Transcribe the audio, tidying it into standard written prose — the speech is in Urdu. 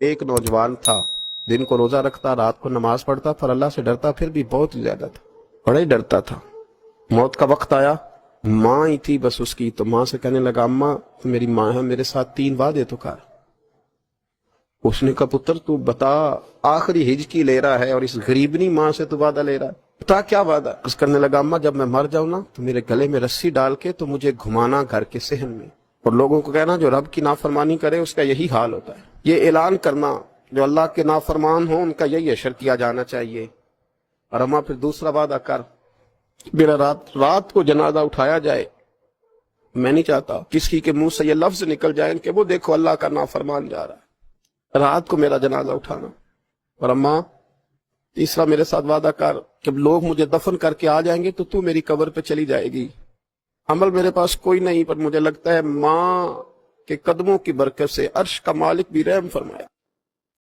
ایک نوجوان تھا، دن کو روزہ رکھتا، رات کو نماز پڑھتا، پر اللہ سے ڈرتا پھر بھی بہت زیادہ تھا، بڑا ہی ڈرتا تھا۔ موت کا وقت آیا، ماں ہی تھی بس اس کی، تو ماں سے کہنے لگا اماں تو میری ماں ہے، میرے ساتھ 3 وعدے تو کر۔ اس نے کہا پتر تو بتا، آخری ہج کی لے رہا ہے اور اس غریبنی ماں سے تو وعدہ لے رہا ہے، بتا کیا وعدہ؟ اس کرنے لگا اماں جب میں مر جاؤں نا تو میرے گلے میں رسی ڈال کے تو مجھے گھمانا گھر کے صحن میں، اور لوگوں کو کہنا جو رب کی نافرمانی کرے اس کا یہی حال ہوتا ہے۔ یہ اعلان کرنا جو اللہ کے نافرمان ہوں ان کا یہی اشر کیا جانا چاہیے۔ اور اماں پھر دوسرا وعدہ کر، میرا رات کو جنازہ اٹھایا جائے، میں نہیں چاہتا کسی کے منہ سے یہ لفظ نکل جائے کہ وہ دیکھو اللہ کا نافرمان جا رہا ہے، رات کو میرا جنازہ اٹھانا۔ اور اماں تیسرا میرے ساتھ وعدہ کر کہ لوگ مجھے دفن کر کے آ جائیں گے تو میری قبر پہ چلی جائے گی۔ عمل میرے پاس کوئی نہیں، پر مجھے لگتا ہے ماں کے قدموں کی برکت سے عرش کا مالک بھی رحم فرمایا۔